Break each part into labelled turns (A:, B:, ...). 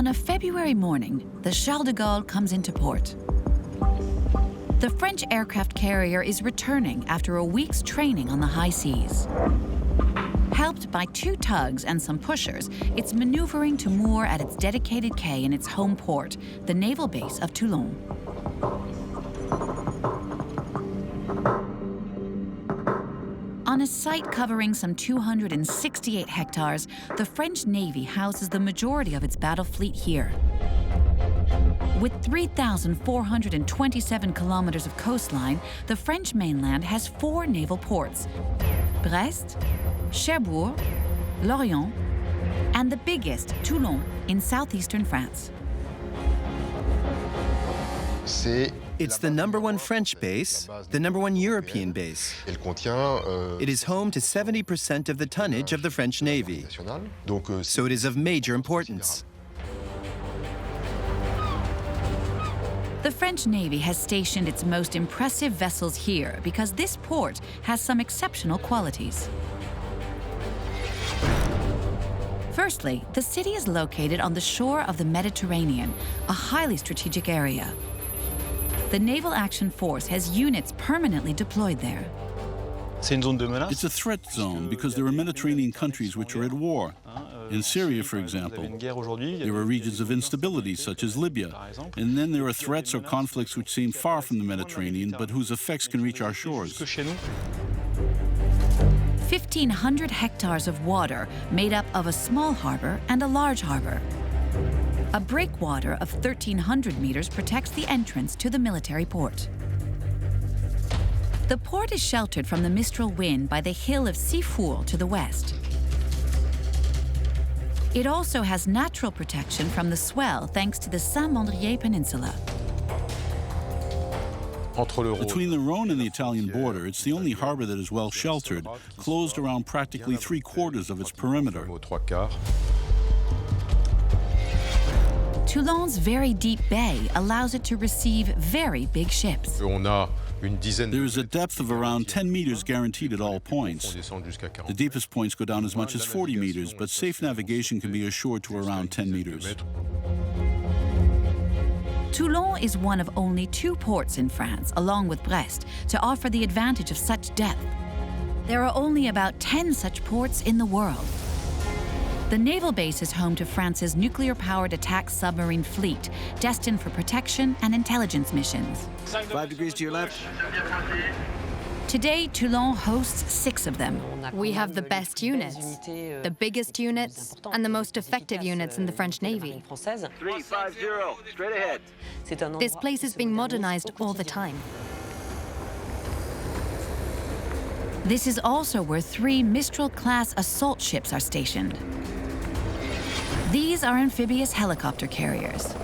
A: On a February morning, the Charles de Gaulle comes into port. The French aircraft carrier is returning after a week's training on the high seas. Helped by 2 tugs and some pushers, it's maneuvering to moor at its dedicated quay in its home port, the naval base of Toulon. On a site covering some 268 hectares, the French Navy houses the majority of its battle fleet here. With 3,427 kilometers of coastline, the French mainland has 4 naval ports: Brest, Cherbourg, Lorient, and the biggest, Toulon, in southeastern France.
B: It's the #1 French base, the #1 European base. It is home to 70% of the tonnage of the French Navy, so it is of major importance.
A: The French Navy has stationed its most impressive vessels here because this port has some exceptional qualities. Firstly, the city is located on the shore of the Mediterranean, a highly strategic area. The Naval Action Force has units permanently deployed there.
C: It's a threat zone because there are Mediterranean countries which are at war. In Syria, for example, there are regions of instability, such as Libya. And then there are threats or conflicts which seem far from the Mediterranean, but whose effects can reach our shores.
A: 1,500 hectares of water made up of a small harbour and a large harbour. A breakwater of 1,300 meters protects the entrance to the military port. The port is sheltered from the Mistral wind by the hill of Sifour to the west. It also has natural protection from the swell thanks to the Saint-Mandrier Peninsula.
C: Between the Rhone and the Italian border, it's the only harbor that is well sheltered, closed around practically 3/4 of its perimeter.
A: Toulon's very deep bay allows it to receive very big ships.
C: There is a depth of around 10 meters guaranteed at all points. The deepest points go down as much as 40 meters, but safe navigation can be assured to around 10 meters.
A: Toulon is one of only 2 ports in France, along with Brest, to offer the advantage of such depth. There are only about 10 such ports in the world. The naval base is home to France's nuclear-powered attack submarine fleet, destined for protection and intelligence missions.
B: 5 degrees to your left.
A: Today, Toulon hosts 6 of them.
D: We have the best units, the biggest units, and the most effective units in the French Navy.
E: 350, straight ahead.
D: This place is being modernized all the time.
A: This is also where 3 Mistral-class assault ships are stationed. These are amphibious helicopter carriers.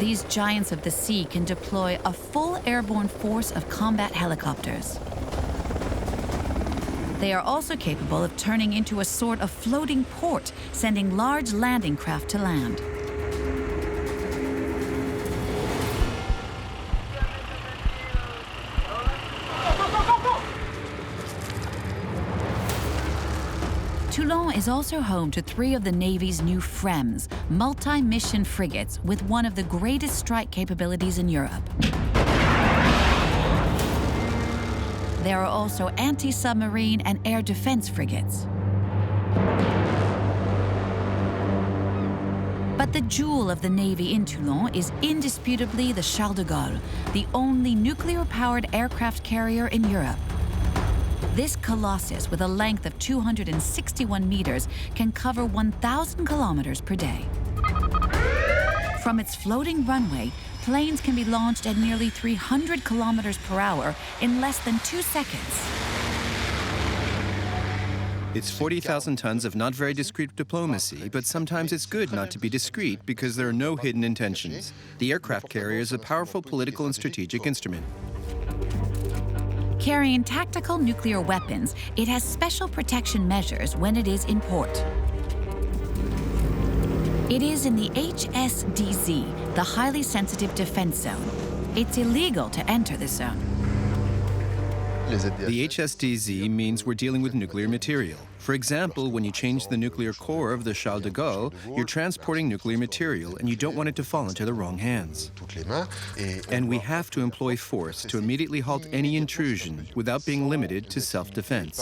A: These giants of the sea can deploy a full airborne force of combat helicopters. They are also capable of turning into a sort of floating port, sending large landing craft to land. Toulon is also home to 3 of the Navy's new FREMS, multi-mission frigates with one of the greatest strike capabilities in Europe. There are also anti-submarine and air defense frigates. But the jewel of the Navy in Toulon is indisputably the Charles de Gaulle, the only nuclear-powered aircraft carrier in Europe. This colossus, with a length of 261 meters, can cover 1,000 kilometers per day. From its floating runway, planes can be launched at nearly 300 kilometers per hour in less than 2 seconds.
B: It's 40,000 tons of not very discreet diplomacy, but sometimes it's good not to be discreet because there are no hidden intentions. The aircraft carrier is a powerful political and strategic instrument.
A: Carrying tactical nuclear weapons, it has special protection measures when it is in port. It is in the HSDZ, the highly sensitive defense zone. It's illegal to enter this zone.
B: The HSDZ means we're dealing with nuclear material. For example, when you change the nuclear core of the Charles de Gaulle, you're transporting nuclear material and you don't want it to fall into the wrong hands. And we have to employ force to immediately halt any intrusion without being limited to self-defense.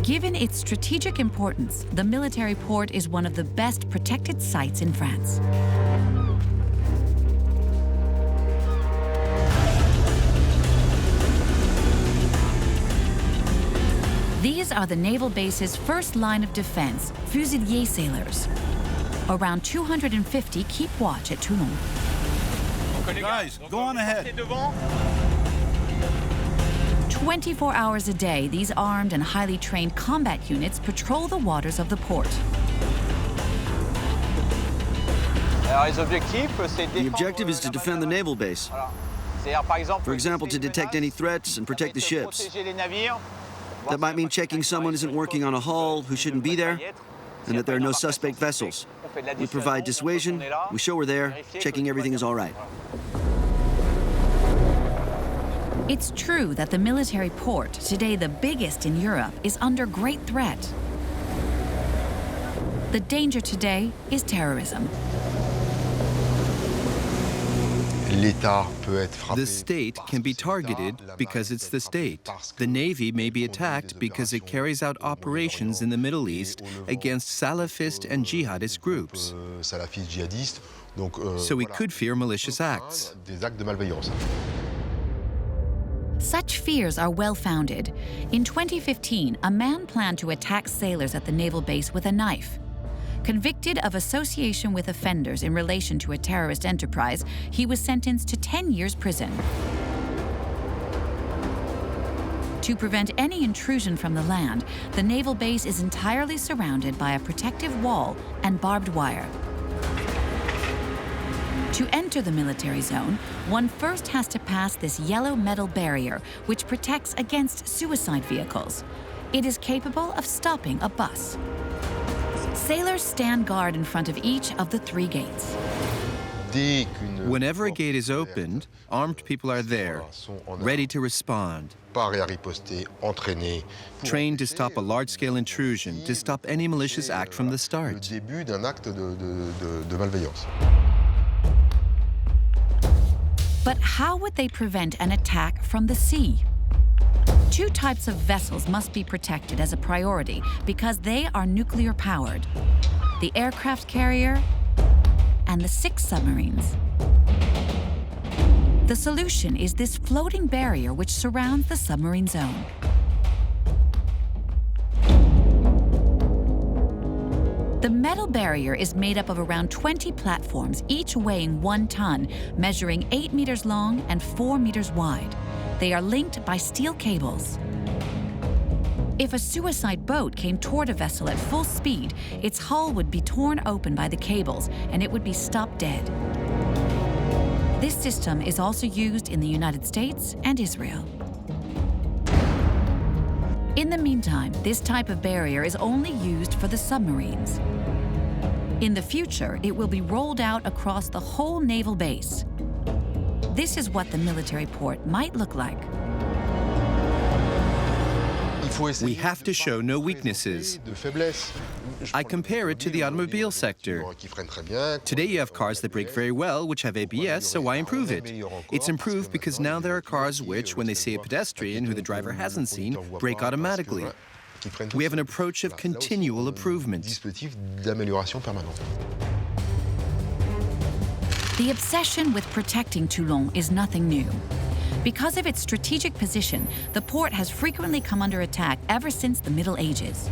A: Given its strategic importance, the military port is one of the best protected sites in France. These are the naval base's first line of defense, fusilier sailors. Around 250 keep watch at Toulon.
C: Guys, go on ahead.
A: 24 hours a day, these armed and highly trained combat units patrol the waters of the port.
F: The objective is to defend the naval base. For example, to detect any threats and protect the ships. That might mean checking someone isn't working on a hull who shouldn't be there, and that there are no suspect vessels. We provide dissuasion, we show we're there, checking everything is all right.
A: It's true that the military port, today the biggest in Europe, is under great threat. The danger today is terrorism.
B: The state can be targeted because it's the state. The Navy may be attacked because it carries out operations in the Middle East against Salafist and jihadist groups. So we could fear malicious acts.
A: Such fears are well-founded. In 2015, a man planned to attack sailors at the naval base with a knife. Convicted of association with offenders in relation to a terrorist enterprise, he was sentenced to 10 years prison. To prevent any intrusion from the land, the naval base is entirely surrounded by a protective wall and barbed wire. To enter the military zone, one first has to pass this yellow metal barrier, which protects against suicide vehicles. It is capable of stopping a bus. Sailors stand guard in front of each of the 3 gates.
B: Whenever a gate is opened, armed people are there, ready to respond, trained to stop a large-scale intrusion, to stop any malicious act from the start.
A: But how would they prevent an attack from the sea? 2 types of vessels must be protected as a priority because they are nuclear-powered: the aircraft carrier and the 6 submarines. The solution is this floating barrier which surrounds the submarine zone. The metal barrier is made up of around 20 platforms, each weighing 1 ton, measuring 8 meters long and 4 meters wide. They are linked by steel cables. If a suicide boat came toward a vessel at full speed, its hull would be torn open by the cables and it would be stopped dead. This system is also used in the United States and Israel. In the meantime, this type of barrier is only used for the submarines. In the future, it will be rolled out across the whole naval base. This is what the military port might look like.
B: We have to show no weaknesses. I compare it to the automobile sector. Today you have cars that brake very well, which have ABS, so why improve it? It's improved because now there are cars which, when they see a pedestrian who the driver hasn't seen, brake automatically. We have an approach of continual improvement.
A: The obsession with protecting Toulon is nothing new. Because of its strategic position, the port has frequently come under attack ever since the Middle Ages.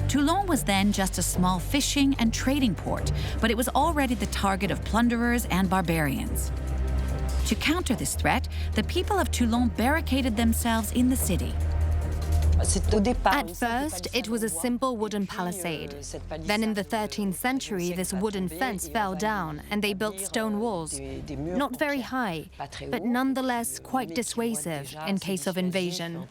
A: Toulon was then just a small fishing and trading port, but it was already the target of plunderers and barbarians. To counter this threat, the people of Toulon barricaded themselves in the city.
D: At first, it was a simple wooden palisade. Then in the 13th century, this wooden fence fell down and they built stone walls. Not very high, but nonetheless quite dissuasive in case of invasion.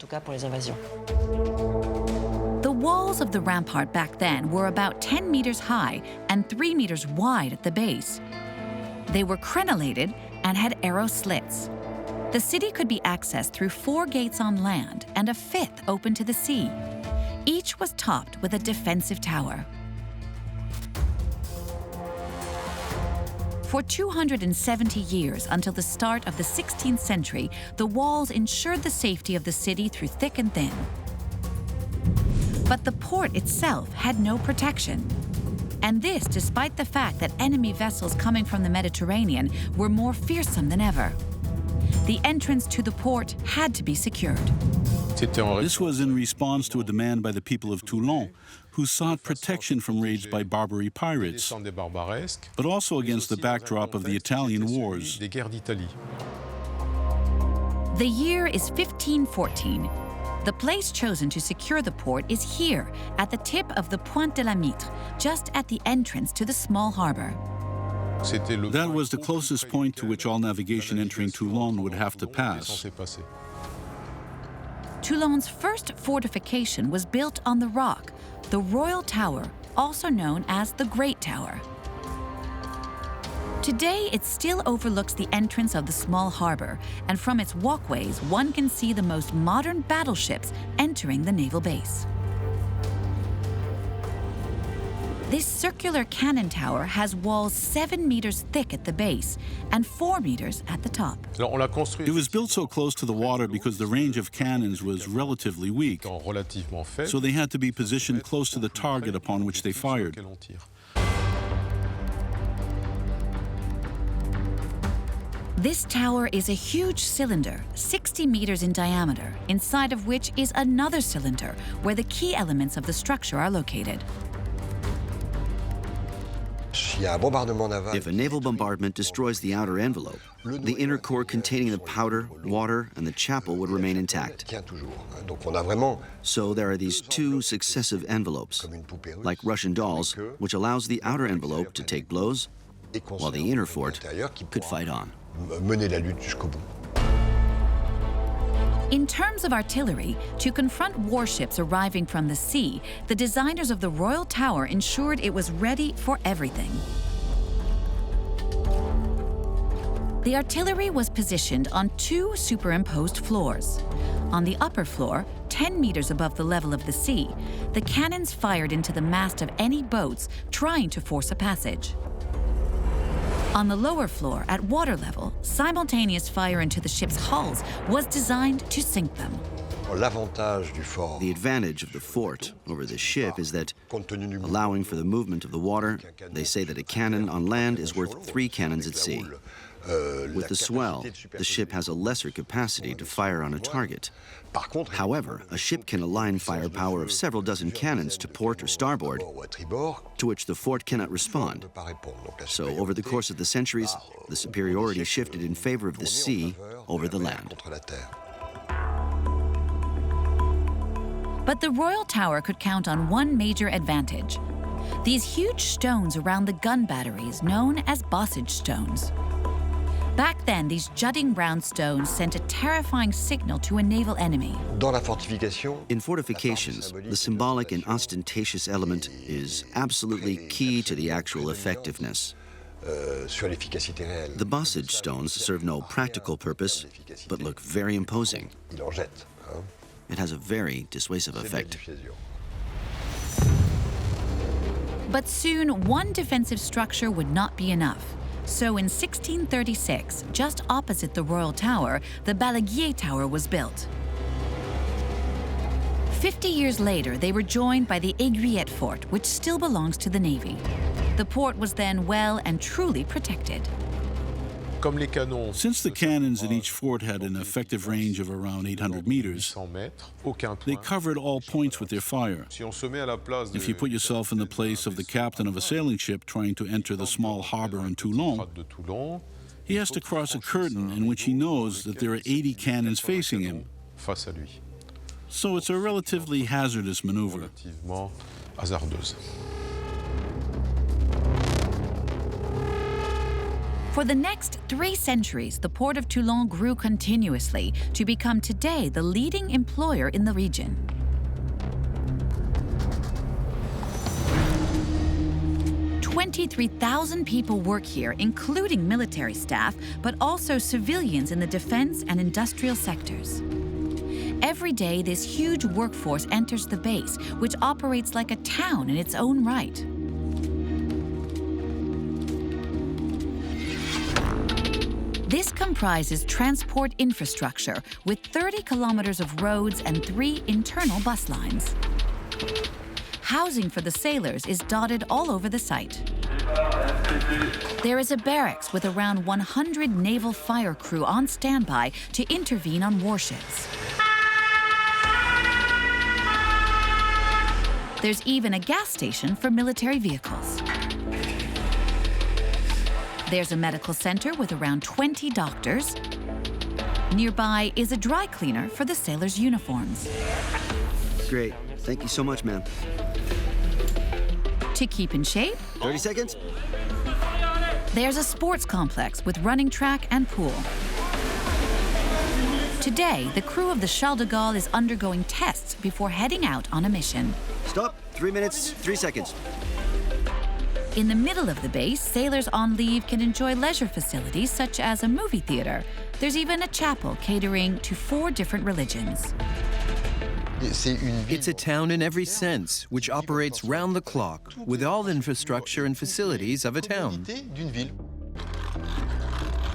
A: The walls of the rampart back then were about 10 meters high and 3 meters wide at the base. They were crenellated and had arrow slits. The city could be accessed through 4 gates on land and a 5th open to the sea. Each was topped with a defensive tower. For 270 years, until the start of the 16th century, the walls ensured the safety of the city through thick and thin. But the port itself had no protection. And this despite the fact that enemy vessels coming from the Mediterranean were more fearsome than ever. The entrance to the port had to be secured.
C: This was in response to a demand by the people of Toulon, who sought protection from raids by Barbary pirates, but also against the backdrop of the Italian wars.
A: The year is 1514. The place chosen to secure the port is here, at the tip of the Pointe de la Mitre, just at the entrance to the small harbour.
C: That was the closest point to which all navigation entering Toulon would have to pass.
A: Toulon's first fortification was built on the rock, the Royal Tower, also known as the Great Tower. Today, it still overlooks the entrance of the small harbour, and from its walkways, one can see the most modern battleships entering the naval base. This circular cannon tower has walls 7 meters thick at the base and 4 meters at the top.
C: It was built so close to the water because the range of cannons was relatively weak, so they had to be positioned close to the target upon which they fired.
A: This tower is a huge cylinder, 60 meters in diameter, inside of which is another cylinder where the key elements of the structure are located.
F: If a naval bombardment destroys the outer envelope, the inner core containing the powder, water, and the chapel would remain intact. So there are these 2 successive envelopes, like Russian dolls, which allows the outer envelope to take blows, while the inner fort could fight on.
A: In terms of artillery, to confront warships arriving from the sea, the designers of the Royal Tower ensured it was ready for everything. The artillery was positioned on 2 superimposed floors. On the upper floor, 10 meters above the level of the sea, the cannons fired into the mast of any boats trying to force a passage. On the lower floor, at water level, simultaneous fire into the ship's hulls was designed to sink them.
F: The advantage of the fort over the ship is that, allowing for the movement of the water, they say that a cannon on land is worth 3 cannons at sea. With the swell, the ship has a lesser capacity to fire on a target. However, a ship can align firepower of several dozen cannons to port or starboard, to which the fort cannot respond. So, over the course of the centuries, the superiority shifted in favor of the sea over the land.
A: But the Royal Tower could count on one major advantage: these huge stones around the gun batteries known as Bastion stones. Back then, these jutting round stones sent a terrifying signal to a naval enemy.
F: In fortifications, the symbolic and ostentatious element is absolutely key to the actual effectiveness. The Bastion stones serve no practical purpose, but look very imposing. It has a very dissuasive effect.
A: But soon, one defensive structure would not be enough. So in 1636, just opposite the Royal Tower, the Balaguier Tower was built. 50 years later, they were joined by the Aiguillette Fort, which still belongs to the Navy. The port was then well and truly protected.
C: Since the cannons in each fort had an effective range of around 800 meters, they covered all points with their fire. If you put yourself in the place of the captain of a sailing ship trying to enter the small harbor in Toulon, he has to cross a curtain in which he knows that there are 80 cannons facing him. So it's a relatively hazardous maneuver.
A: For the next 3 centuries, the port of Toulon grew continuously to become today the leading employer in the region. 23,000 people work here, including military staff, but also civilians in the defense and industrial sectors. Every day, this huge workforce enters the base, which operates like a town in its own right. This comprises transport infrastructure with 30 kilometers of roads and 3 internal bus lines. Housing for the sailors is dotted all over the site. There is a barracks with around 100 naval fire crew on standby to intervene on warships. There's even a gas station for military vehicles. There's a medical center with around 20 doctors. Nearby is a dry cleaner for the sailors' uniforms.
F: Great. Thank you so much, ma'am.
A: To keep in shape,
F: 30 seconds.
A: there's a sports complex with running track and pool. Today, the crew of the Charles de Gaulle is undergoing tests before heading out on a mission.
F: Stop. 3 minutes, 3 seconds.
A: In the middle of the base, sailors on leave can enjoy leisure facilities such as a movie theater. There's even a chapel catering to 4 different religions.
B: It's a town in every sense, which operates round the clock, with all infrastructure and facilities of a town.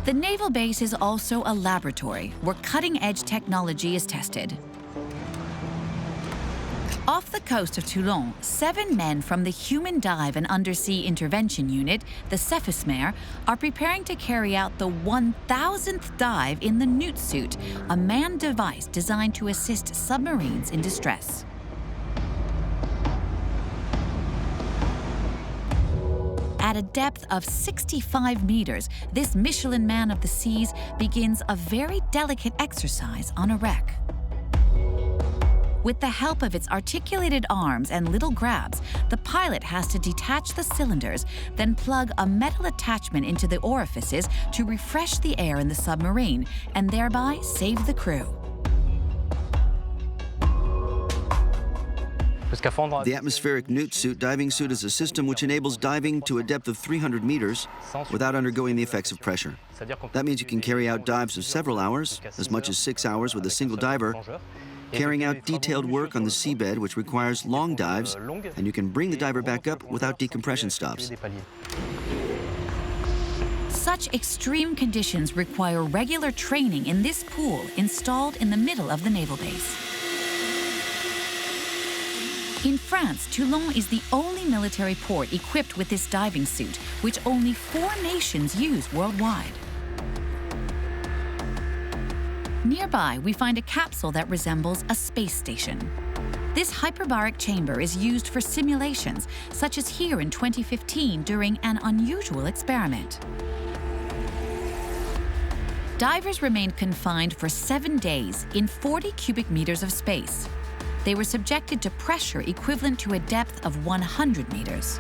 A: The naval base is also a laboratory where cutting-edge technology is tested. Off the coast of Toulon, 7 men from the Human Dive and Undersea Intervention Unit, the Cephasmer, are preparing to carry out the 1,000th dive in the Newt suit, a manned device designed to assist submarines in distress. At a depth of 65 meters, this Michelin man of the seas begins a very delicate exercise on a wreck. With the help of its articulated arms and little grabs, the pilot has to detach the cylinders, then plug a metal attachment into the orifices to refresh the air in the submarine and thereby save the crew.
F: The atmospheric Newt suit diving suit is a system which enables diving to a depth of 300 meters without undergoing the effects of pressure. That means you can carry out dives of several hours, as much as 6 hours with a single diver, carrying out detailed work on the seabed, which requires long dives, and you can bring the diver back up without decompression stops.
A: Such extreme conditions require regular training in this pool installed in the middle of the naval base. In France, Toulon is the only military port equipped with this diving suit, which only 4 nations use worldwide. Nearby, we find a capsule that resembles a space station. This hyperbaric chamber is used for simulations, such as here in 2015 during an unusual experiment. Divers remained confined for 7 days in 40 cubic meters of space. They were subjected to pressure equivalent to a depth of 100 meters.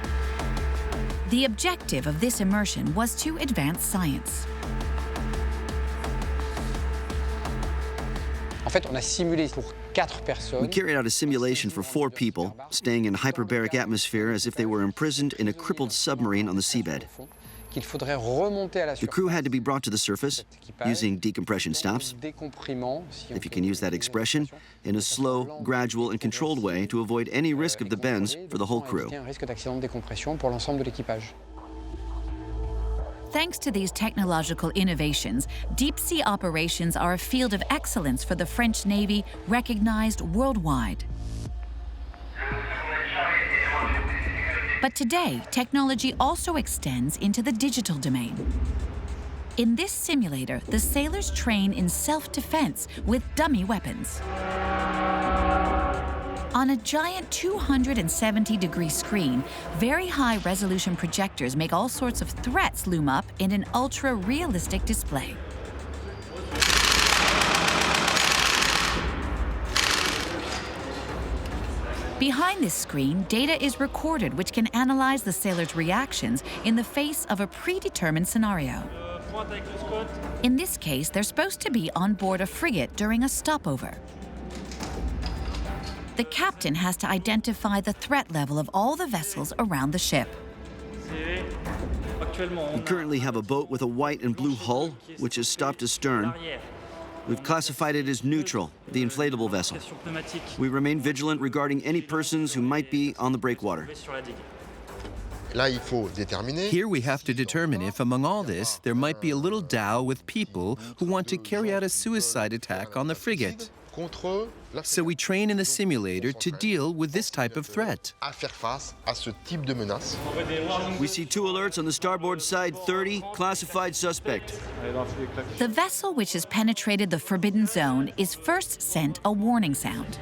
A: The objective of this immersion was to advance science.
F: We carried out a simulation for 4 people, staying in hyperbaric atmosphere as if they were imprisoned in a crippled submarine on the seabed. The crew had to be brought to the surface using decompression stops, if you can use that expression, in a slow, gradual, and controlled way to avoid any risk of the bends for the whole crew.
A: Thanks to these technological innovations, deep-sea operations are a field of excellence for the French Navy, recognized worldwide. But today, technology also extends into the digital domain. In this simulator, the sailors train in self-defense with dummy weapons. On a giant 270-degree screen, very high-resolution projectors make all sorts of threats loom up in an ultra-realistic display. Behind this screen, data is recorded which can analyze the sailors' reactions in the face of a predetermined scenario. In this case, they're supposed to be on board a frigate during a stopover. The captain has to identify the threat level of all the vessels around the ship.
F: We currently have a boat with a white and blue hull, which is stopped astern. We've classified it as neutral, the inflatable vessel. We remain vigilant regarding any persons who might be on the breakwater.
B: Here we have to determine if, among all this, there might be a little dhow with people who want to carry out a suicide attack on the frigate. So we train in the simulator to deal with this type of threat.
F: We see 2 alerts on the starboard side, 30, classified suspect.
A: The vessel which has penetrated the forbidden zone is first sent a warning sound.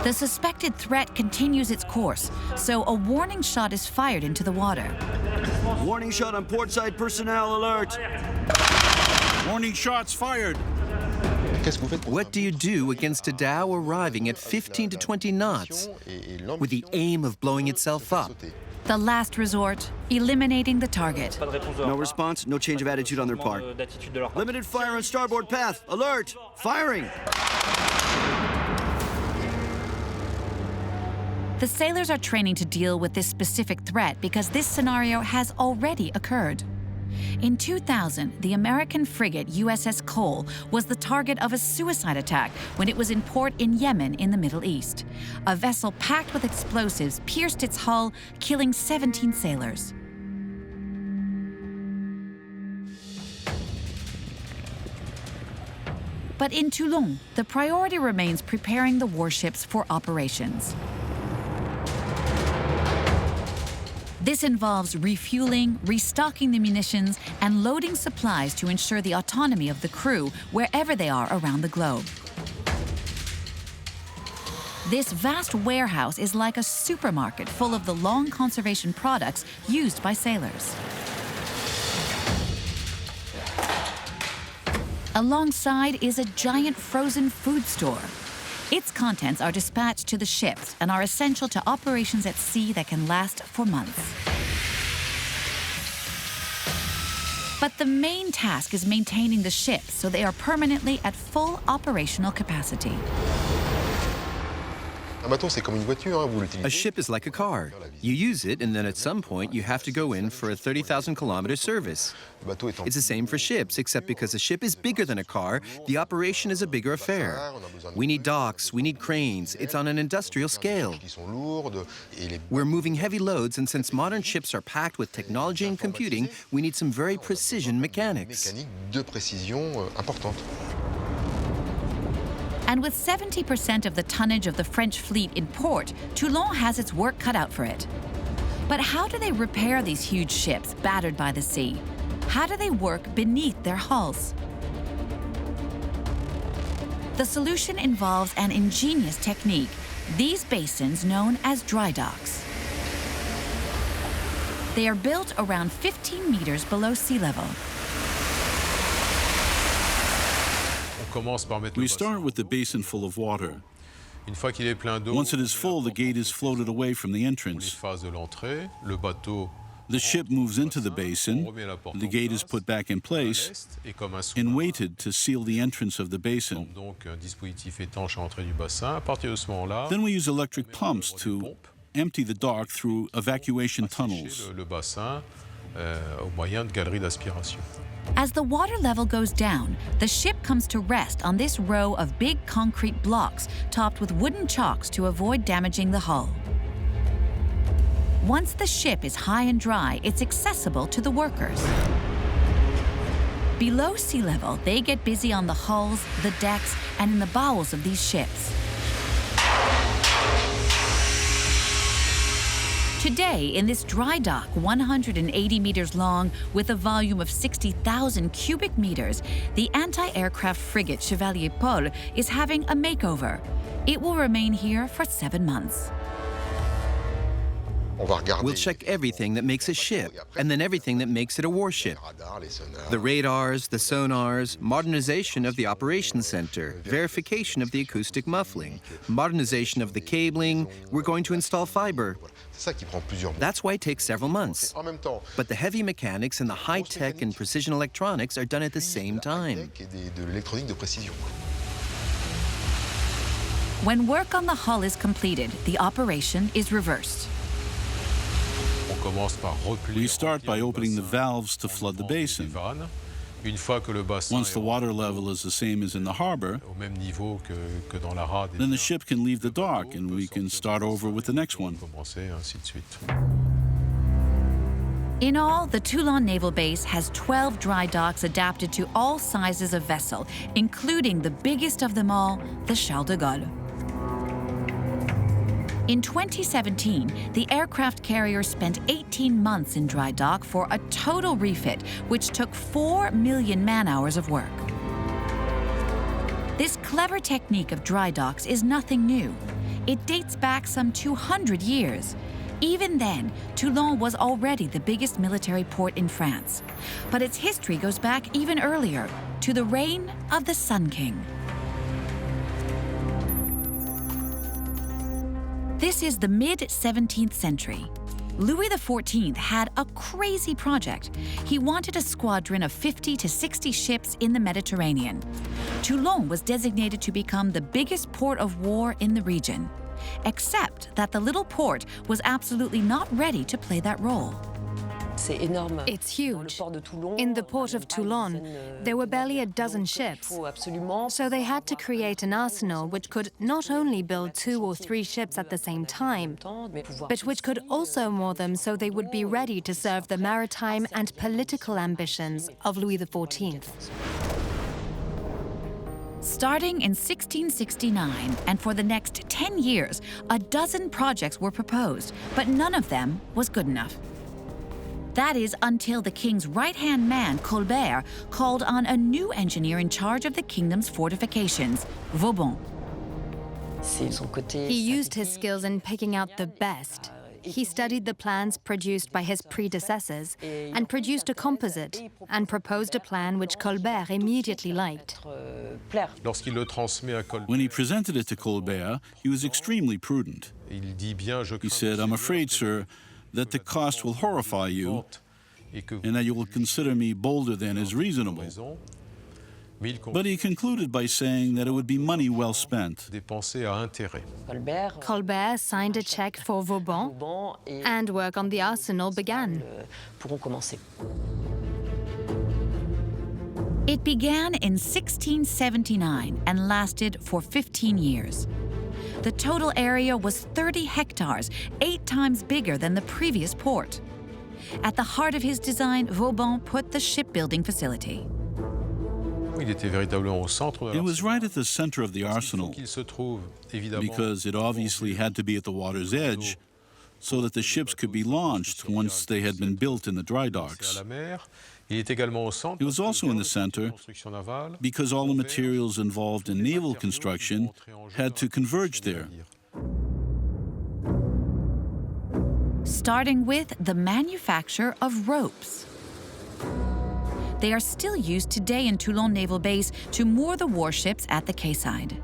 A: The suspected threat continues its course, so a warning shot is fired into the water.
F: Warning shot on portside personnel, alert!
C: Warning shots fired.
B: What do you do against a dhow arriving at 15 to 20 knots with the aim of blowing itself up?
A: The last resort, eliminating the target.
F: No response, no change of attitude on their part. Limited fire on starboard path, alert! Firing!
A: The sailors are training to deal with this specific threat because this scenario has already occurred. In 2000, the American frigate USS Cole was the target of a suicide attack when it was in port in Yemen in the Middle East. A vessel packed with explosives pierced its hull, killing 17 sailors. But in Toulon, the priority remains preparing the warships for operations. This involves refueling, restocking the munitions, and loading supplies to ensure the autonomy of the crew wherever they are around the globe. This vast warehouse is like a supermarket full of the long conservation products used by sailors. Alongside is a giant frozen food store. Its contents are dispatched to the ships and are essential to operations at sea that can last for months. But the main task is maintaining the ships so they are permanently at full operational capacity.
B: A ship is like a car. You use it, and then at some point you have to go in for a 30,000-kilometer service. It's the same for ships, except because a ship is bigger than a car, the operation is a bigger affair. We need docks, we need cranes. It's on an industrial scale. We're moving heavy loads, and since modern ships are packed with technology and computing, we need some very precision mechanics.
A: And with 70% of the tonnage of the French fleet in port, Toulon has its work cut out for it. But how do they repair these huge ships battered by the sea? How do they work beneath their hulls? The solution involves an ingenious technique, these basins known as dry docks. They are built around 15 meters below sea level.
C: We start with the basin full of water. Once it is full, the gate is floated away from the entrance. The ship moves into the basin, the gate is put back in place, and weighted to seal the entrance of the basin. Then we use electric pumps to empty the dock through evacuation tunnels.
A: As the water level goes down, the ship comes to rest on this row of big concrete blocks topped with wooden chocks to avoid damaging the hull. Once the ship is high and dry, it's accessible to the workers. Below sea level, they get busy on the hulls, the decks, and in the bowels of these ships. Today, in this dry dock, 180 meters long, with a volume of 60,000 cubic meters, the anti-aircraft frigate Chevalier Paul is having a makeover. It will remain here for 7 months.
B: We'll check everything that makes a ship, and then everything that makes it a warship. The radars, the sonars, modernization of the operations center, verification of the acoustic muffling, modernization of the cabling. We're going to install fiber. That's why it takes several months. But the heavy mechanics and the high-tech and precision electronics are done at the same time.
A: When work on the hull is completed, the operation is reversed.
C: We start by opening the valves to flood the basin. Once the water level is the same as in the harbour, then the ship can leave the dock and we can start over with the next one.
A: In all, the Toulon Naval Base has 12 dry docks adapted to all sizes of vessel, including the biggest of them all, the Charles de Gaulle. In 2017, the aircraft carrier spent 18 months in dry dock for a total refit, which took 4 million man-hours of work. This clever technique of dry docks is nothing new. It dates back some 200 years. Even then, Toulon was already the biggest military port in France. But its history goes back even earlier, to the reign of the Sun King. This is the mid-17th century. Louis XIV had a crazy project. He wanted a squadron of 50 to 60 ships in the Mediterranean. Toulon was designated to become the biggest port of war in the region, except that the little port was absolutely not ready to play that role.
D: It's huge. In the port of Toulon, there were barely a dozen ships. So they had to create an arsenal which could not only build 2 or 3 ships at the same time, but which could also moor them so they would be ready to serve the maritime and political ambitions of Louis XIV.
A: Starting in 1669, and for the next 10 years, a dozen projects were proposed, but none of them was good enough. That is until the king's right-hand man, Colbert, called on a new engineer in charge of the kingdom's fortifications, Vauban.
D: He used his skills in picking out the best. He studied the plans produced by his predecessors and produced a composite and proposed a plan which Colbert immediately liked.
C: When he presented it to Colbert, he was extremely prudent. He said, "I'm afraid, sir, that the cost will horrify you, and that you will consider me bolder than is reasonable." But he concluded by saying that it would be money well spent.
D: Colbert signed a check for Vauban, and work on the arsenal began.
A: It began in 1679 and lasted for 15 years. The total area was 30 hectares, 8 times bigger than the previous port. At the heart of his design, Vauban put the shipbuilding facility.
C: It was right at the center of the arsenal, because it obviously had to be at the water's edge, so that the ships could be launched once they had been built in the dry docks. It was also in the center because all the materials involved in naval construction had to converge there.
A: Starting with the manufacture of ropes. They are still used today in Toulon Naval Base to moor the warships at the quayside.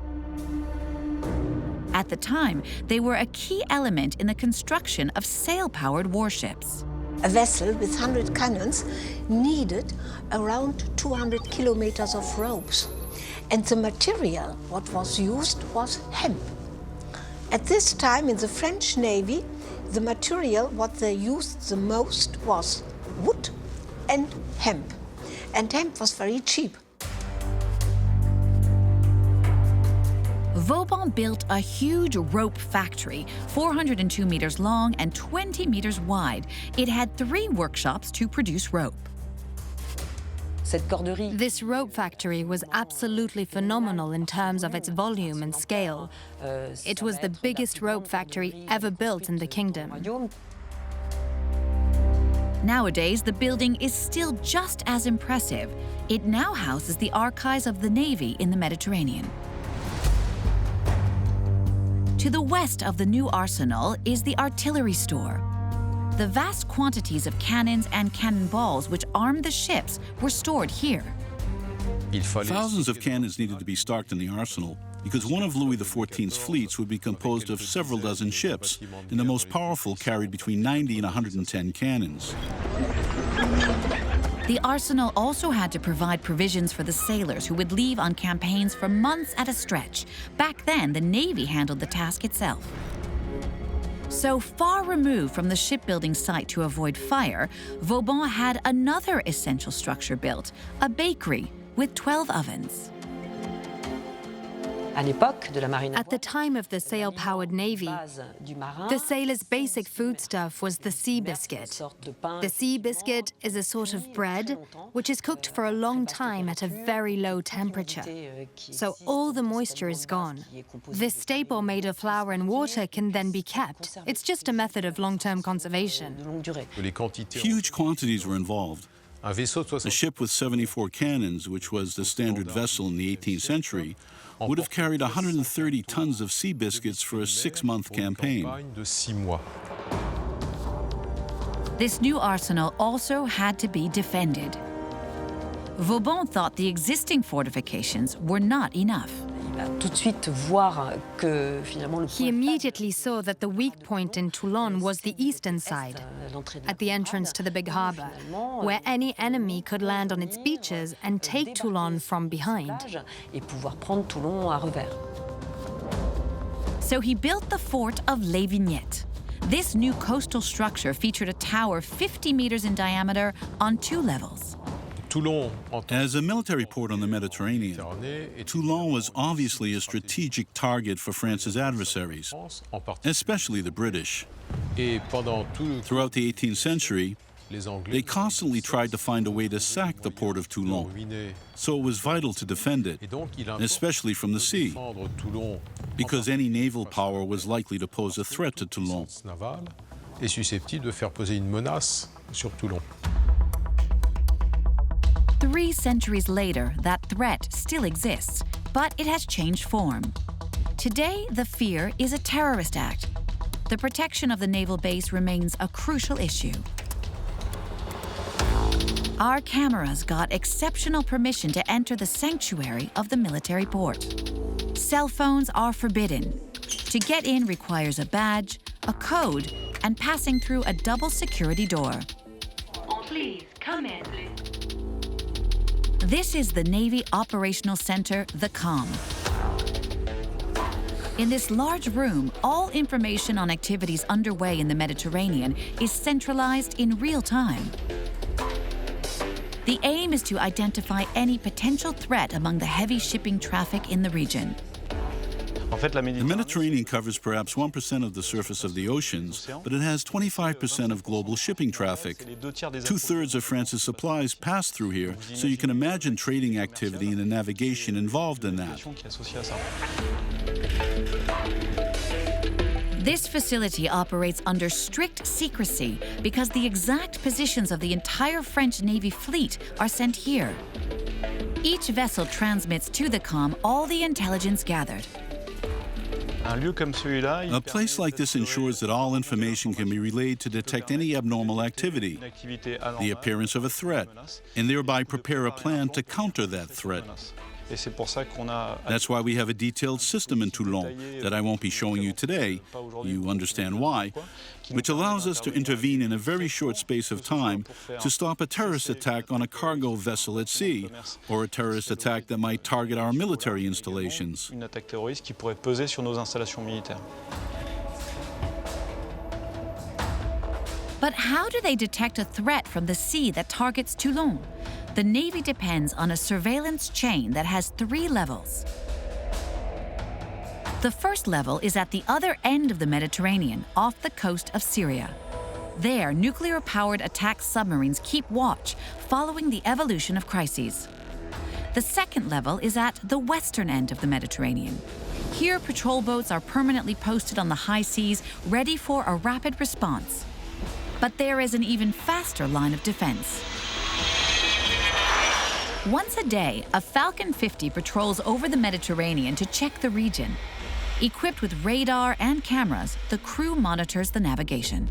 A: At the time, they were a key element in the construction of sail-powered warships.
G: A vessel with 100 cannons needed around 200 kilometers of ropes. And the material, what was used, was hemp. At this time in the French Navy, the material, what they used the most was wood and hemp. And hemp was very cheap.
A: Vauban built a huge rope factory, 402 meters long and 20 meters wide. It had 3 workshops to produce rope.
D: This rope factory was absolutely phenomenal in terms of its volume and scale. It was the biggest rope factory ever built in the kingdom.
A: Nowadays, the building is still just as impressive. It now houses the archives of the Navy in the Mediterranean. To the west of the new arsenal is the artillery store. The vast quantities of cannons and cannonballs which armed the ships were stored here.
C: Thousands of cannons needed to be stocked in the arsenal because one of Louis XIV's fleets would be composed of several dozen ships, and the most powerful carried between 90 and 110 cannons.
A: The arsenal also had to provide provisions for the sailors who would leave on campaigns for months at a stretch. Back then, the Navy handled the task itself. So far removed from the shipbuilding site to avoid fire, Vauban had another essential structure built, a bakery with 12 ovens.
D: At the time of the sail-powered navy, the sailor's basic foodstuff was the sea biscuit. The sea biscuit is a sort of bread which is cooked for a long time at a very low temperature, so all the moisture is gone. This staple made of flour and water can then be kept. It's just a method of long-term conservation.
C: Huge quantities were involved. A ship with 74 cannons, which was the standard vessel in the 18th century, would have carried 130 tons of sea biscuits for a 6-month campaign.
A: This new arsenal also had to be defended. Vauban thought the existing fortifications were not enough.
D: He immediately saw that the weak point in Toulon was the eastern side, at the entrance to the big harbour, where any enemy could land on its beaches and take Toulon from behind.
A: So he built the fort of Les Vignettes. This new coastal structure featured a tower 50 meters in diameter on 2 levels.
C: As a military port on the Mediterranean, Toulon was obviously a strategic target for France's adversaries, especially the British. Throughout the 18th century, they constantly tried to find a way to sack the port of Toulon, so it was vital to defend it, especially from the sea, because any naval power was likely to pose a threat to Toulon.
A: 3 centuries later, that threat still exists, but it has changed form. Today, the fear is a terrorist act. The protection of the naval base remains a crucial issue. Our cameras got exceptional permission to enter the sanctuary of the military port. Cell phones are forbidden. To get in requires a badge, a code, and passing through a double security door.
H: Please, come in, please.
A: This is the Navy Operational Center, the COM. In this large room, all information on activities underway in the Mediterranean is centralized in real time. The aim is to identify any potential threat among the heavy shipping traffic in the region.
C: The Mediterranean covers perhaps 1% of the surface of the oceans, but it has 25% of global shipping traffic. 2/3 of France's supplies pass through here, so you can imagine trading activity and the navigation involved in that.
A: This facility operates under strict secrecy because the exact positions of the entire French Navy fleet are sent here. Each vessel transmits to the COM all the intelligence gathered.
C: A place like this ensures that all information can be relayed to detect any abnormal activity, the appearance of a threat, and thereby prepare a plan to counter that threat. That's why we have a detailed system in Toulon that I won't be showing you today, you understand why, which allows us to intervene in a very short space of time to stop a terrorist attack on a cargo vessel at sea, or a terrorist attack that might target our military installations.
A: But how do they detect a threat from the sea that targets Toulon? The Navy depends on a surveillance chain that has 3 levels. The first level is at the other end of the Mediterranean, off the coast of Syria. There, nuclear-powered attack submarines keep watch, following the evolution of crises. The second level is at the western end of the Mediterranean. Here, patrol boats are permanently posted on the high seas, ready for a rapid response. But there is an even faster line of defense. Once a day, a Falcon 50 patrols over the Mediterranean to check the region. Equipped with radar and cameras, the crew monitors the navigation.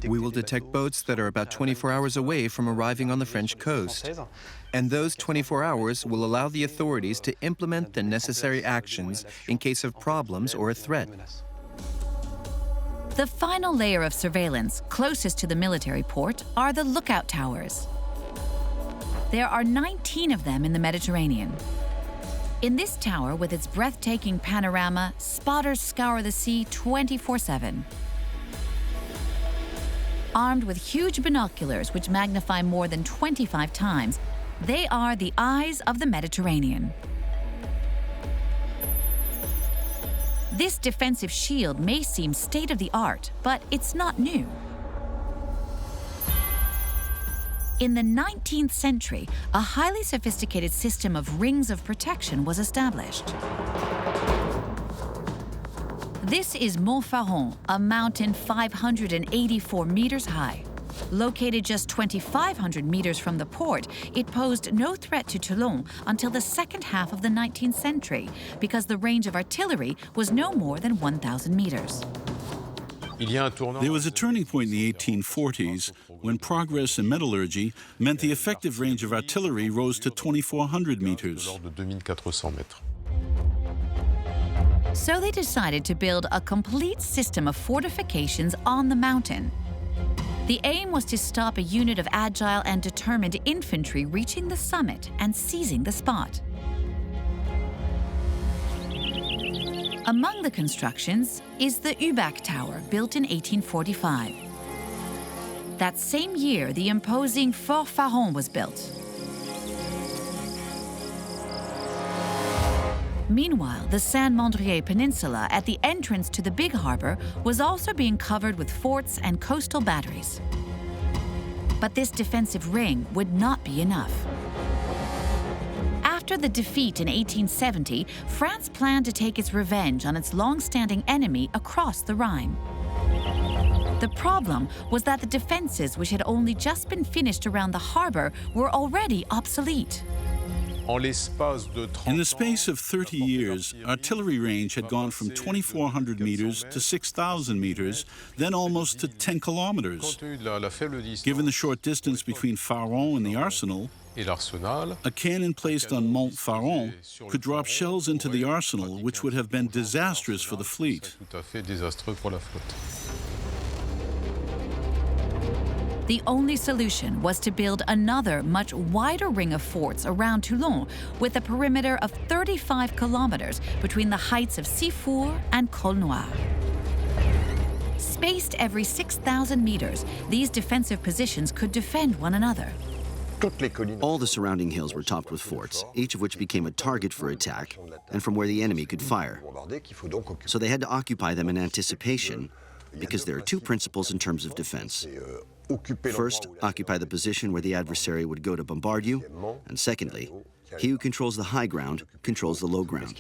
B: We will detect boats that are about 24 hours away from arriving on the French coast. And those 24 hours will allow the authorities to implement the necessary actions in case of problems or a threat.
A: The final layer of surveillance, closest to the military port, are the lookout towers. There are 19 of them in the Mediterranean. In this tower, with its breathtaking panorama, spotters scour the sea 24/7. Armed with huge binoculars which magnify more than 25 times, they are the eyes of the Mediterranean. This defensive shield may seem state-of-the-art, but it's not new. In the 19th century, a highly sophisticated system of rings of protection was established. This is Montfaron, a mountain 584 meters high. Located just 2,500 meters from the port, it posed no threat to Toulon until the second half of the 19th century, because the range of artillery was no more than 1,000 meters.
C: There was a turning point in the 1840s when progress in metallurgy meant the effective range of artillery rose to 2,400 meters.
A: So they decided to build a complete system of fortifications on the mountain. The aim was to stop a unit of agile and determined infantry reaching the summit and seizing the spot. Among the constructions is the Ubach Tower, built in 1845. That same year, the imposing Fortifications was built. Meanwhile, the Saint-Mandrier Peninsula at the entrance to the big harbour was also being covered with forts and coastal batteries. But this defensive ring would not be enough. After the defeat in 1870, France planned to take its revenge on its long-standing enemy across the Rhine. The problem was that the defenses, which had only just been finished around the harbour, were already obsolete.
C: In the space of 30 years, artillery range had gone from 2,400 meters to 6,000 meters, then almost to 10 kilometers. Given the short distance between Faron and the arsenal, a cannon placed on Mont Faron could drop shells into the arsenal, which would have been disastrous for the fleet.
A: The only solution was to build another, much wider ring of forts around Toulon, with a perimeter of 35 kilometers between the heights of Cifour and Col Noir. Spaced every 6,000 meters, these defensive positions could defend one another.
F: All the surrounding hills were topped with forts, each of which became a target for attack and from where the enemy could fire. So they had to occupy them in anticipation, because there are two principles in terms of defense. First, occupy the position where the adversary would go to bombard you, and secondly, he who controls the high ground controls the low ground.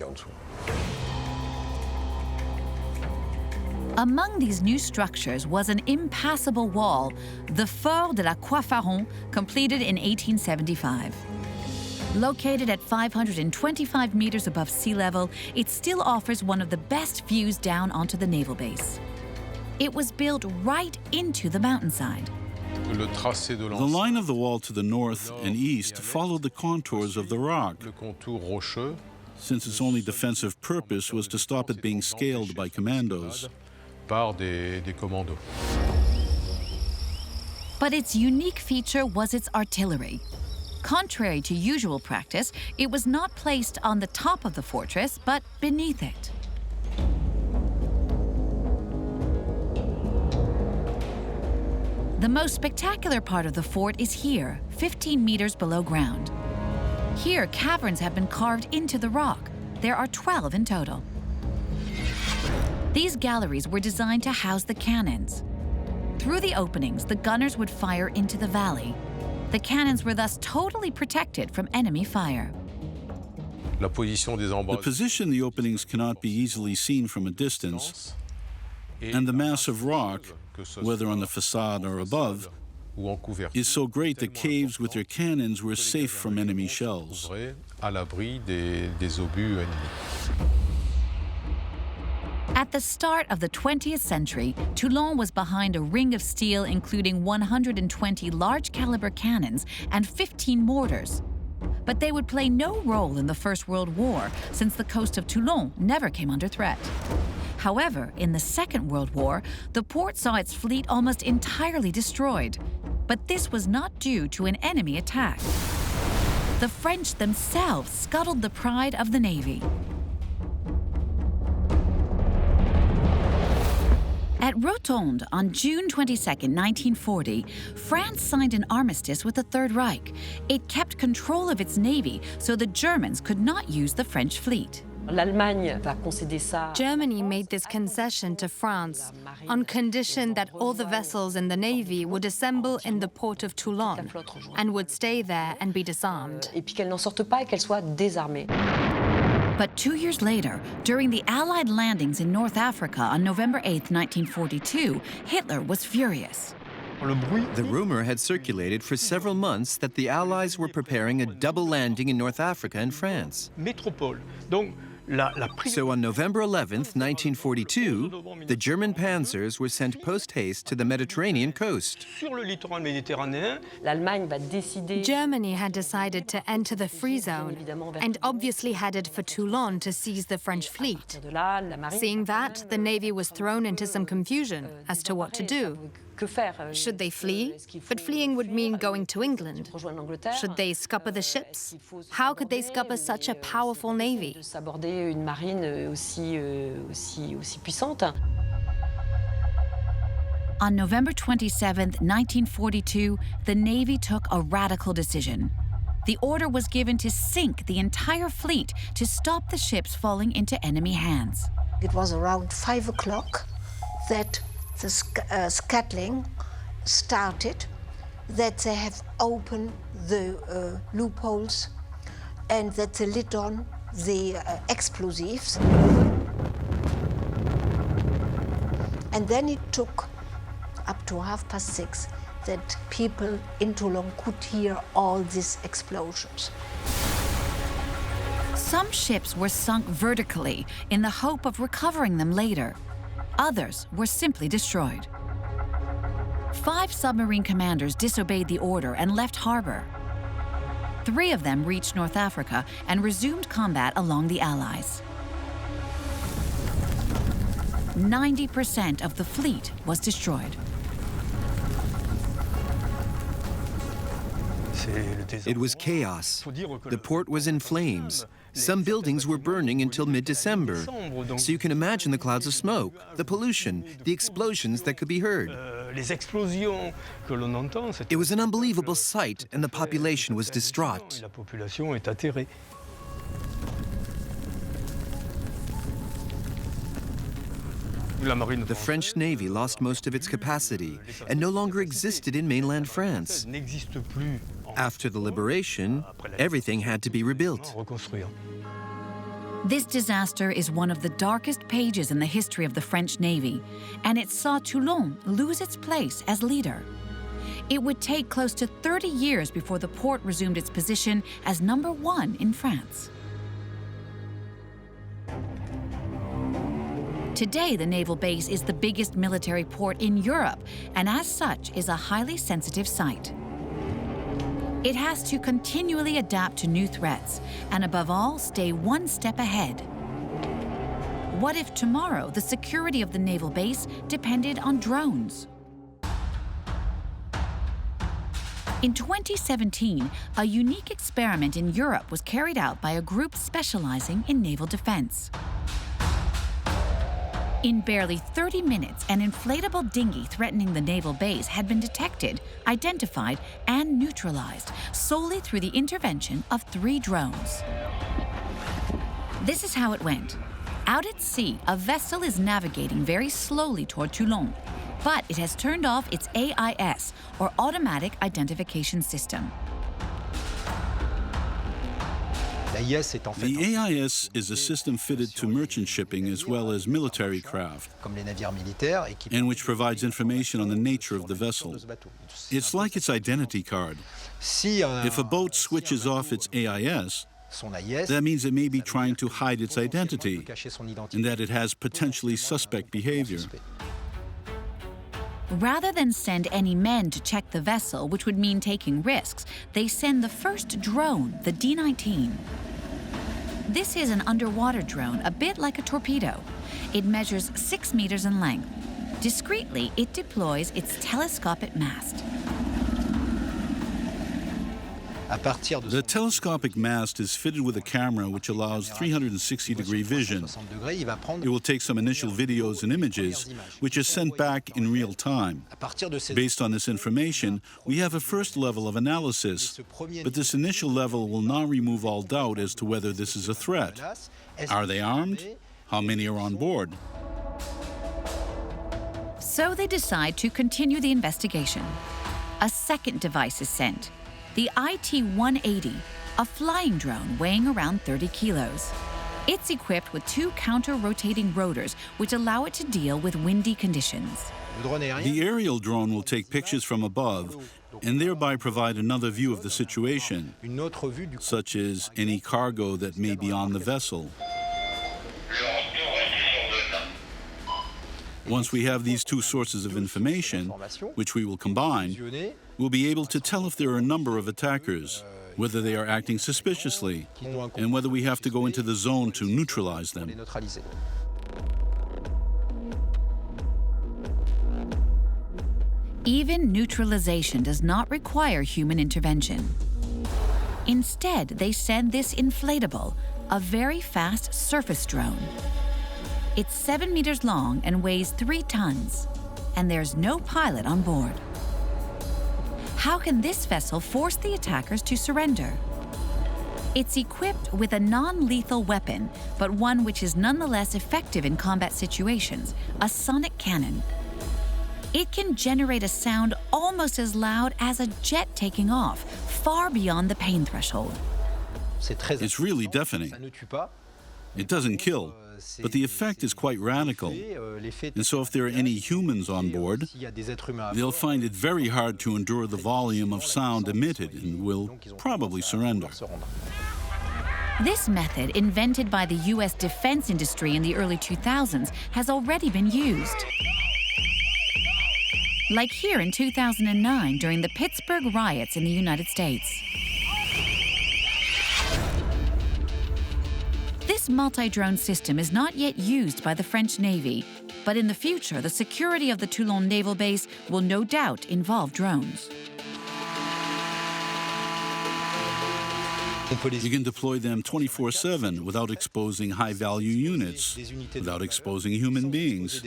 A: Among these new structures was an impassable wall, the Fort de la Croix-Faron, completed in 1875. Located at 525 meters above sea level, it still offers one of the best views down onto the naval base. It was built right into the mountainside.
C: The line of the wall to the north and east followed the contours of the rock, since its only defensive purpose was to stop it being scaled by commandos.
A: But its unique feature was its artillery. Contrary to usual practice, it was not placed on the top of the fortress, but beneath it. The most spectacular part of the fort is here, 15 meters below ground. Here, caverns have been carved into the rock. There are 12 in total. These galleries were designed to house the cannons. Through the openings, the gunners would fire into the valley. The cannons were thus totally protected from enemy fire.
C: The position the openings cannot be easily seen from a distance, and the mass of rock, whether on the facade or above, is so great that caves with their cannons were safe from enemy shells.
A: At the start of the 20th century, Toulon was behind a ring of steel including 120 large-caliber cannons and 15 mortars. But they would play no role in the First World War, since the coast of Toulon never came under threat. However, in the Second World War, the port saw its fleet almost entirely destroyed. But this was not due to an enemy attack. the French themselves scuttled the pride of the Navy. At Rotonde on June 22, 1940, France signed an armistice with the Third Reich. It kept control of its navy so the Germans could not use the French fleet.
D: Germany made this concession to France on condition that all the vessels in the navy would assemble in the port of Toulon and would stay there and be disarmed.
A: But 2 years later, during the Allied landings in North Africa on November 8, 1942, Hitler was furious.
B: The rumor had circulated for several months that the Allies were preparing a double landing in North Africa and France. So on November 11, 1942, the German panzers were sent post-haste to the Mediterranean coast.
D: Germany had decided to enter the free zone and obviously headed for Toulon to seize the French fleet. Seeing that, the Navy was thrown into some confusion as to what to do. Should they flee? But fleeing would mean going to England. Should they scupper the ships? How could they scupper such a powerful navy?
A: On November 27, 1942, the Navy took a radical decision. The order was given to sink the entire fleet to stop the ships falling into enemy hands.
G: It was around 5 o'clock that the Scuttling started, that they have opened the loopholes and that they lit on the explosives. And then it took up to 6:30 that people in Toulon could hear all these explosions.
A: Some ships were sunk vertically in the hope of recovering them later. Others were simply destroyed. 5 submarine commanders disobeyed the order and left harbor. 3 of them reached North Africa and resumed combat along the Allies. 90% of the fleet was destroyed.
B: It was chaos. The port was in flames. Some buildings were burning until mid-December. So you can imagine the clouds of smoke, the pollution, the explosions that could be heard. It was an unbelievable sight, and the population was distraught. The French Navy lost most of its capacity and no longer existed in mainland France. After the liberation, everything had to be rebuilt.
A: This disaster is one of the darkest pages in the history of the French Navy, and it saw Toulon lose its place as leader. It would take close to 30 years before the port resumed its position as #1 in France. Today, the naval base is the biggest military port in Europe, and as such is a highly sensitive site. It has to continually adapt to new threats, and above all, stay one step ahead. What if tomorrow the security of the naval base depended on drones? In 2017, a unique experiment in Europe was carried out by a group specializing in naval defense. In barely 30 minutes, an inflatable dinghy threatening the naval base had been detected, identified, and neutralized solely through the intervention of 3 drones. This is how it went. Out at sea, a vessel is navigating very slowly toward Toulon, but it has turned off its AIS, or Automatic Identification System.
C: The AIS is a system fitted to merchant shipping as well as military craft, and which provides information on the nature of the vessel. It's like its identity card. If a boat switches off its AIS, that means it may be trying to hide its identity and that it has potentially suspect behavior.
A: Rather than send any men to check the vessel, which would mean taking risks, they send the first drone, the D-19. This is an underwater drone, a bit like a torpedo. It measures 6 meters in length. Discreetly, it deploys its telescopic mast.
C: The telescopic mast is fitted with a camera which allows 360-degree vision. It will take some initial videos and images, which are sent back in real time. Based on this information, we have a first level of analysis, but this initial level will not remove all doubt as to whether this is a threat. Are they armed? How many are on board?
A: So they decide to continue the investigation. A second device is sent, the IT-180, a flying drone weighing around 30 kilos. It's equipped with 2 counter-rotating rotors, which allow it to deal with windy conditions.
C: The aerial drone will take pictures from above and thereby provide another view of the situation, such as any cargo that may be on the vessel. Once we have these 2 sources of information, which we will combine, we'll be able to tell if there are a number of attackers, whether they are acting suspiciously, and whether we have to go into the zone to neutralize them.
A: Even neutralization does not require human intervention. Instead, they send this inflatable, a very fast surface drone. It's 7 meters long and weighs 3 tons, and there's no pilot on board. How can this vessel force the attackers to surrender? It's equipped with a non-lethal weapon, but one which is nonetheless effective in combat situations, a sonic cannon. It can generate a sound almost as loud as a jet taking off, far beyond the pain threshold.
C: It's really deafening. It doesn't kill, but the effect is quite radical. And so if there are any humans on board, they'll find it very hard to endure the volume of sound emitted and will probably surrender.
A: This method, invented by the US defense industry in the early 2000s, has already been used. Like here in 2009 during the Pittsburgh riots in the United States. This multi-drone system is not yet used by the French Navy, but in the future, the security of the Toulon Naval Base will no doubt involve drones.
C: You can deploy them 24/7 without exposing high-value units, without exposing human beings,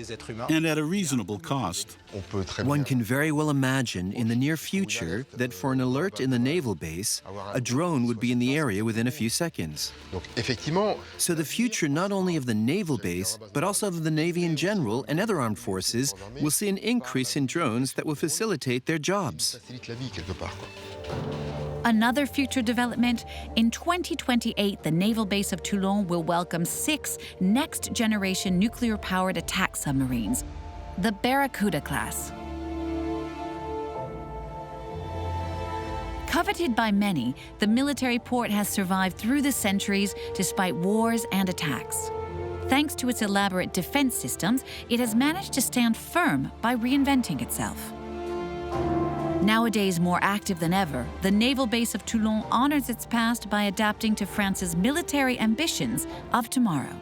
C: and at a reasonable cost.
B: One can very well imagine in the near future that for an alert in the naval base, a drone would be in the area within a few seconds. So the future not only of the naval base, but also of the Navy in general and other armed forces will see an increase in drones that will facilitate their jobs.
A: Another future development, in 2028, the naval base of Toulon will welcome 6 next-generation nuclear-powered attack submarines, the Barracuda class. Coveted by many, the military port has survived through the centuries despite wars and attacks. Thanks to its elaborate defense systems, it has managed to stand firm by reinventing itself. Nowadays more active than ever, the naval base of Toulon honors its past by adapting to France's military ambitions of tomorrow.